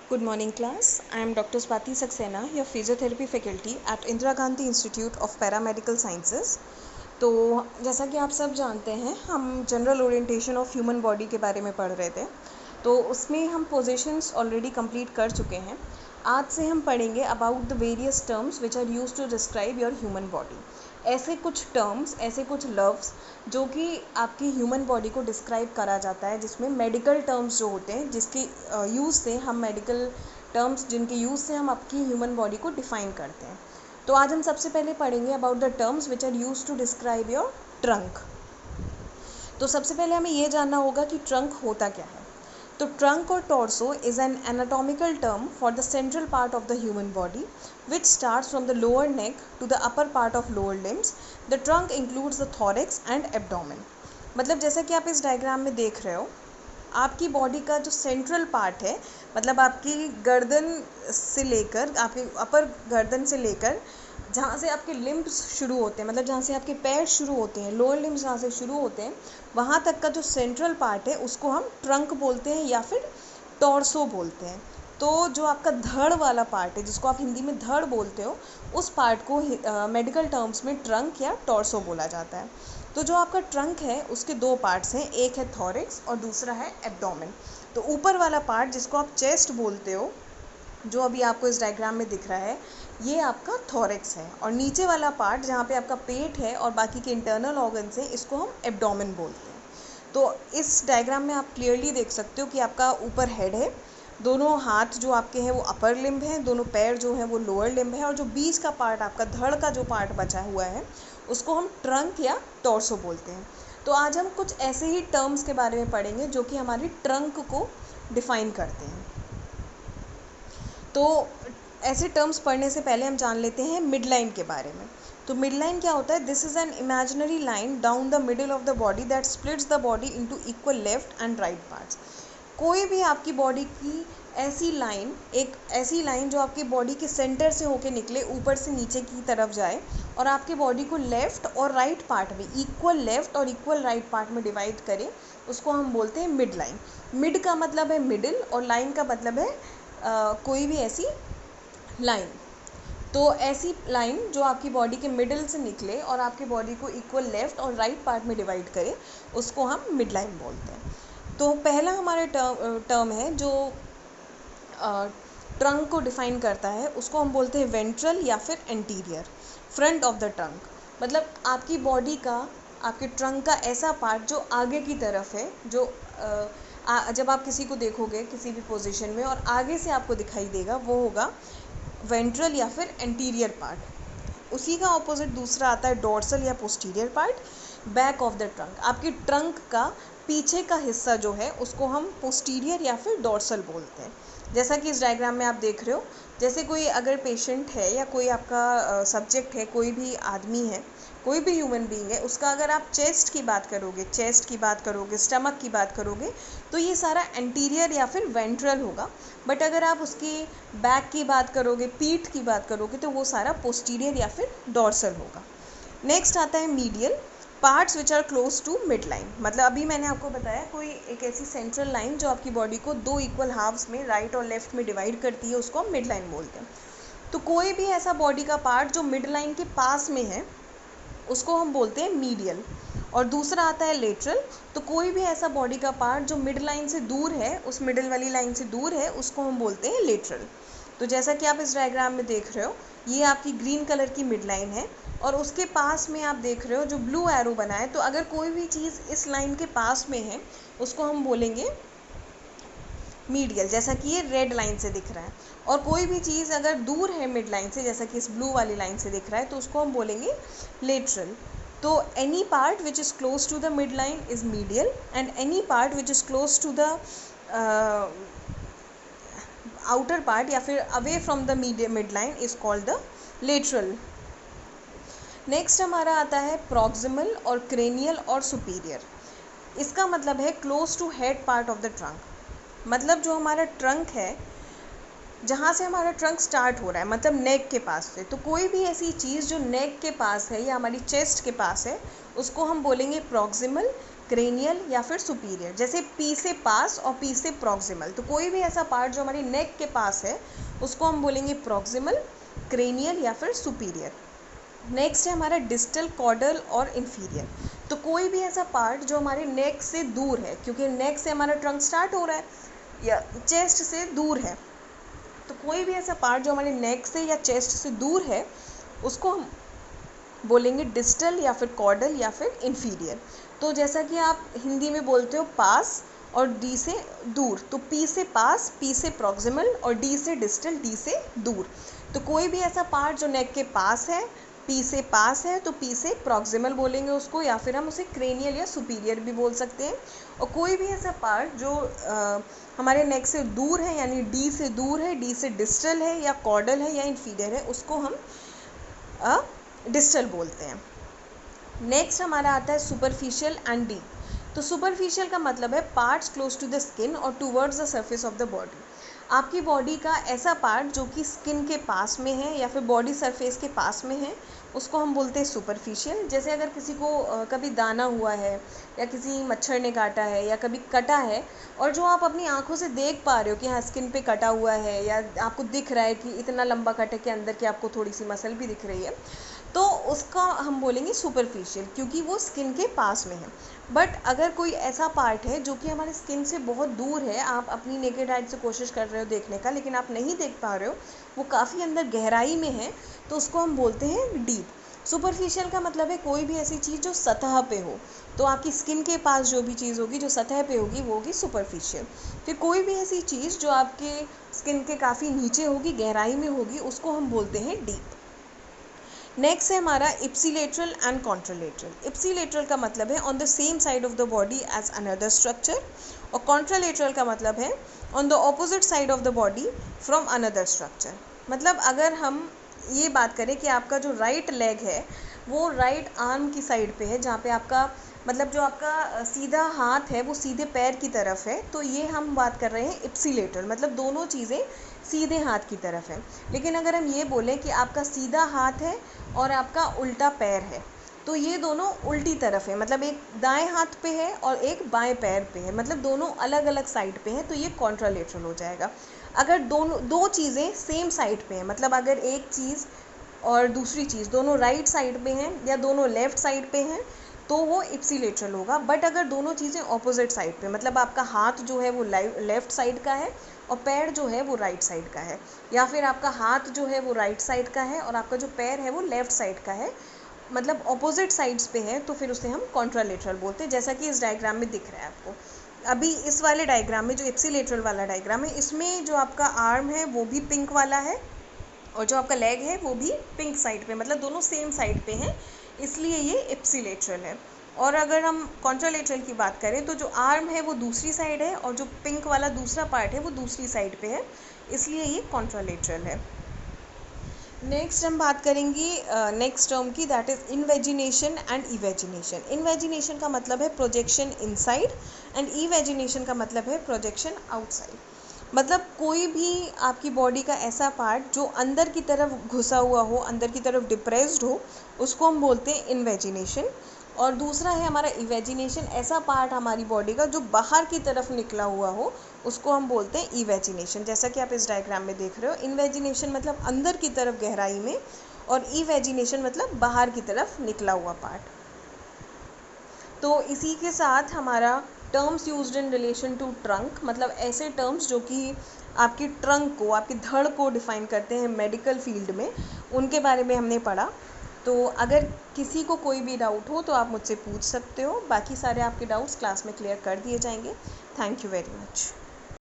Good morning class. I am Dr. Swati Saxena, your physiotherapy faculty at Indira Gandhi Institute of Paramedical Sciences. तो जैसा कि आप सब जानते हैं, हम general orientation of human body के बारे में पढ़ रहे थे, तो उसमें हम पोजीशंस ऑलरेडी कंप्लीट कर चुके हैं। आज से हम पढ़ेंगे about the various terms which are used to describe your human body. ऐसे कुछ टर्म्स, ऐसे कुछ लफ्ज़ जो कि आपकी ह्यूमन बॉडी को डिस्क्राइब करा जाता है, जिसमें मेडिकल टर्म्स जो होते हैं, जिसके यूज़ से हम मेडिकल टर्म्स जिनके यूज़ से हम आपकी ह्यूमन बॉडी को डिफ़ाइन करते हैं। तो आज हम सबसे पहले पढ़ेंगे about the terms which are use to describe your trunk. तो सबसे पहले हमें ये जानना होगा कि ट्रंक होता क्या है। तो ट्रंक और torso is an anatomical term for the central part of the human body which starts from the lower neck to the upper part of lower limbs. The trunk includes the thorax and abdomen. मतलब जैसा कि आप इस diagram में देख रहे हो, आपकी बॉडी का जो सेंट्रल पार्ट है, मतलब आपकी गर्दन से लेकर, आपके अपर गर्दन से लेकर जहाँ से आपके लिम्ब्स शुरू होते हैं, मतलब जहाँ से आपके पैर शुरू होते हैं, लोअर लिम्स जहाँ से शुरू होते हैं, वहाँ तक का जो सेंट्रल पार्ट है उसको हम ट्रंक बोलते हैं या फिर टॉर्सो बोलते हैं। तो जो आपका धड़ वाला पार्ट है, जिसको आप हिंदी में धड़ बोलते हो, उस पार्ट को मेडिकल टर्म्स में ट्रंक या टॉर्सो बोला जाता है। तो जो आपका ट्रंक है उसके दो पार्ट्स हैं, एक है थॉरिक्स और दूसरा है एब्डोमेन। तो ऊपर वाला पार्ट जिसको आप चेस्ट बोलते हो, जो अभी आपको इस डायग्राम में दिख रहा है, ये आपका थॉरेक्स है, और नीचे वाला पार्ट जहाँ पे आपका पेट है और बाकी के इंटरनल ऑर्गन्स हैं, इसको हम एब्डोमेन बोलते हैं। तो इस डायग्राम में आप क्लियरली देख सकते हो कि आपका ऊपर हेड है, दोनों हाथ जो आपके हैं वो अपर लिम्ब हैं, दोनों पैर जो हैं वो लोअर लिम्ब है, और जो बीच का पार्ट आपका धड़ का जो पार्ट बचा हुआ है उसको हम ट्रंक या टॉर्सो बोलते हैं। तो आज हम कुछ ऐसे ही टर्म्स के बारे में पढ़ेंगे जो कि हमारी ट्रंक को डिफाइन करते हैं। तो ऐसे टर्म्स पढ़ने से पहले हम जान लेते हैं मिड लाइन के बारे में। तो मिड लाइन क्या होता है? This is an imaginary line down the middle of the body that splits the body into equal left and right parts. कोई भी आपकी बॉडी की ऐसी लाइन, एक ऐसी लाइन जो आपकी बॉडी के सेंटर से होके निकले, ऊपर से नीचे की तरफ जाए और आपके बॉडी को लेफ़्ट और राइट पार्ट में, इक्वल लेफ़्ट और इक्वल राइट पार्ट में डिवाइड करे, उसको हम बोलते हैं मिड लाइन। मिड का मतलब है मिडिल और लाइन का मतलब है कोई भी ऐसी लाइन। तो ऐसी लाइन जो आपकी बॉडी के मिडिल से निकले और आपकी बॉडी को इक्वल लेफ़्ट और राइट पार्ट में डिवाइड करे, उसको हम मिड लाइन बोलते हैं। तो पहला हमारे टर्म है जो ट्रंक को डिफाइन करता है, उसको हम बोलते हैं वेंट्रल या फिर anterior, front of the trunk. मतलब आपकी बॉडी का, आपके ट्रंक का ऐसा पार्ट जो आगे की तरफ है, जो जब आप किसी को देखोगे किसी भी पोजीशन में और आगे से आपको दिखाई देगा, वो होगा वेंट्रल या फिर एंटीरियर पार्ट। उसी का ऑपोजिट दूसरा आता है डोर्सल या posterior part, back of the trunk. आपकी ट्रंक का पीछे का हिस्सा जो है उसको हम पोस्टीरियर या फिर डोर्सल बोलते हैं। जैसा कि इस डायग्राम में आप देख रहे हो, जैसे कोई अगर पेशेंट है या कोई आपका सब्जेक्ट है, कोई भी आदमी है, कोई भी ह्यूमन बीइंग है, उसका अगर आप चेस्ट की बात करोगे, स्टमक की बात करोगे, तो ये सारा एंटीरियर या फिर वेंट्रल होगा। बट अगर आप उसकी बैक की बात करोगे, पीठ की बात करोगे, तो वो सारा पोस्टीरियर या फिर डोर्सल होगा। नेक्स्ट आता है medial, parts which are close to mid line. मतलब अभी मैंने आपको बताया कोई एक ऐसी सेंट्रल लाइन जो आपकी बॉडी को दो इक्वल हाफ्स में, राइट और लेफ्ट में डिवाइड करती है, उसको हम मिड लाइन बोलते हैं। तो कोई भी ऐसा बॉडी का पार्ट जो मिड लाइन के पास में है, उसको हम बोलते हैं मीडियल। और दूसरा आता है लेटरल। तो कोई भी ऐसा बॉडी का पार्ट जो मिड लाइन से दूर है, उस मिडिल वाली लाइन से दूर है, उसको हम बोलते हैं लेटरल। तो जैसा कि आप इस डायग्राम में देख रहे हो, ये आपकी ग्रीन कलर की मिड लाइन है और उसके पास में आप देख रहे हो जो ब्लू एरो बना है। तो अगर कोई भी चीज़ इस लाइन के पास में है, उसको हम बोलेंगे मीडियल, जैसा कि ये रेड लाइन से दिख रहा है। और कोई भी चीज़ अगर दूर है मिड लाइन से, जैसा कि इस ब्लू वाली लाइन से दिख रहा है, तो उसको हम बोलेंगे लेटरल। तो any part which is close to the mid line is medial and any part which is close to the outer part या फिर away from the mid line is called the lateral. Next हमारा आता है proximal और cranial और superior. इसका मतलब है close to head part of the trunk. मतलब जो हमारा ट्रंक है, जहाँ से हमारा ट्रंक स्टार्ट हो रहा है, मतलब नेक के पास से, तो कोई भी ऐसी चीज़ जो नेक के पास है या हमारी चेस्ट के पास है, उसको हम बोलेंगे प्रॉक्सिमल, क्रेनियल या फिर सुपीरियर। जैसे पी से पास और पी से प्रॉक्सिमल, तो कोई भी ऐसा पार्ट जो हमारी नेक के पास है उसको हम बोलेंगे प्रॉक्सिमल, क्रेनियल या फिर सुपीरियर। नेक्स्ट है हमारा डिस्टल, कॉर्डल और इन्फीरियर। तो कोई भी ऐसा पार्ट जो हमारे नेक से दूर है, क्योंकि नेक से हमारा ट्रंक स्टार्ट हो रहा है या चेस्ट से दूर है, तो कोई भी ऐसा पार्ट जो हमारे नेक से या चेस्ट से दूर है उसको हम बोलेंगे डिस्टल या फिर कॉर्डल या फिर इन्फीरियर। तो जैसा कि आप हिंदी में बोलते हो पास और डी से दूर, तो पी से पास, पी से प्रॉक्सिमल और डी से डिस्टल, डी से दूर। तो कोई भी ऐसा पार्ट जो नेक के पास है, पी से पास है, तो पी से प्रॉक्सिमल बोलेंगे उसको, या फिर हम उसे क्रेनियल या सुपीरियर भी बोल सकते हैं। और कोई भी ऐसा पार्ट जो हमारे नेक से दूर है, यानी डी से दूर है, डी से डिस्टल है या कॉर्डल है या इन्फीरियर है, उसको हम डिस्टल बोलते हैं। नेक्स्ट हमारा आता है सुपरफिशियल एंड डीप। तो सुपरफिशियल का मतलब है parts close to the skin और towards the surface of the body. आपकी बॉडी का ऐसा पार्ट जो कि स्किन के पास में है या फिर बॉडी सरफेस के पास में है, उसको हम बोलते हैं सुपरफिशियल। जैसे अगर किसी को कभी दाना हुआ है या किसी मच्छर ने काटा है या कभी कटा है, और जो आप अपनी आंखों से देख पा रहे हो कि हाँ स्किन पे कटा हुआ है, या आपको दिख रहा है कि इतना लंबा कट है कि अंदर की आपको थोड़ी सी मसल भी दिख रही है, तो उसका हम बोलेंगे सुपरफिशियल, क्योंकि वो स्किन के पास में है। बट अगर कोई ऐसा पार्ट है जो कि हमारे स्किन से बहुत दूर है, आप अपनी नेकेड आइज से कोशिश कर रहे हो देखने का लेकिन आप नहीं देख पा रहे हो, वो काफ़ी अंदर गहराई में है, तो उसको हम बोलते हैं डीप। सुपरफिशियल का मतलब है कोई भी ऐसी चीज़ जो सतह पे हो, तो आपकी स्किन के पास जो भी चीज़ होगी जो सतह पे होगी वो होगी सुपरफिशियल। फिर कोई भी ऐसी चीज़ जो आपके स्किन के काफ़ी नीचे होगी, गहराई में होगी, उसको हम बोलते हैं डीप। नेक्स्ट है हमारा इप्सिलेटरल एंड कॉन्ट्रालेटरल। इप्सिलेटरल का मतलब है on the same side of the body as another structure, और कॉन्ट्रालेटरल का मतलब है on the opposite side of the body from another structure. मतलब अगर हम ये बात करें कि आपका जो राइट लेग है वो राइट आर्म की साइड पे है, जहाँ पे आपका मतलब जो आपका सीधा हाथ है वो सीधे पैर की तरफ है, तो ये हम बात कर रहे हैं इप्सिलेटरल, मतलब दोनों चीज़ें सीधे हाथ की तरफ है। लेकिन अगर हम ये बोलें कि आपका सीधा हाथ है और आपका उल्टा पैर है, तो ये दोनों उल्टी तरफ है, मतलब एक दाएं हाथ पे है और एक बाएं पैर पे है, मतलब दोनों अलग अलग साइड पे हैं, तो ये कॉन्ट्रालेटरल हो जाएगा। अगर दो चीज़ें सेम साइड पे हैं, मतलब अगर एक चीज़ और दूसरी चीज़ दोनों राइट साइड पे हैं या दोनों लेफ़्ट साइड पे हैं, तो वो इप्सिलेटरल होगा। बट अगर दोनों चीज़ें ऑपोजिट साइड पे, मतलब आपका हाथ जो है वो लेफ़्ट साइड का है और पैर जो है वो राइट साइड का है, या फिर आपका हाथ जो है वो राइट साइड का है और आपका जो पैर है वो लेफ़्ट साइड का है, मतलब ऑपोजिट साइड्स पे है, तो फिर उसे हम कॉन्ट्रालेटरल बोलते हैं, जैसा कि इस डायग्राम में दिख रहा है आपको। अभी इस वाले डायग्राम में जो इप्सिलेटरल वाला डायग्राम है, इसमें जो आपका आर्म है वो भी पिंक वाला है और जो आपका लेग है वो भी पिंक साइड पे, मतलब दोनों सेम साइड पे हैं, इसलिए ये इप्सिलेटरल है। और अगर हम कॉन्ट्रालेटरल की बात करें तो जो आर्म है वो दूसरी साइड है और जो पिंक वाला दूसरा पार्ट है वो दूसरी साइड पे है, इसलिए ये कॉन्ट्रालेटरल है। नेक्स्ट हम बात करेंगे नेक्स्ट टर्म की, that is invagination and evagination. Invagination का मतलब है प्रोजेक्शन इनसाइड एंड इवेजिनेशन का मतलब है प्रोजेक्शन आउटसाइड। मतलब कोई भी आपकी बॉडी का ऐसा पार्ट जो अंदर की तरफ घुसा हुआ हो, अंदर की तरफ डिप्रेस्ड हो, उसको हम बोलते हैं इनवेजिनेशन। और दूसरा है हमारा इवेजिनेशन, ऐसा पार्ट हमारी बॉडी का जो बाहर की तरफ निकला हुआ हो, उसको हम बोलते हैं इवेजिनेशन। जैसा कि आप इस डायग्राम में देख रहे हो, इनवेजिनेशन मतलब अंदर की तरफ गहराई में और इवेजिनेशन मतलब बाहर की तरफ निकला हुआ पार्ट। तो इसी के साथ हमारा terms used in relation to trunk, मतलब ऐसे टर्म्स जो कि आपकी ट्रंक को, आपकी धड़ को डिफाइन करते हैं मेडिकल फील्ड में, उनके बारे में हमने पढ़ा। तो अगर किसी को कोई भी डाउट हो तो आप मुझसे पूछ सकते हो, बाकी सारे आपके डाउट्स क्लास में क्लियर कर दिए जाएंगे। Thank you very much.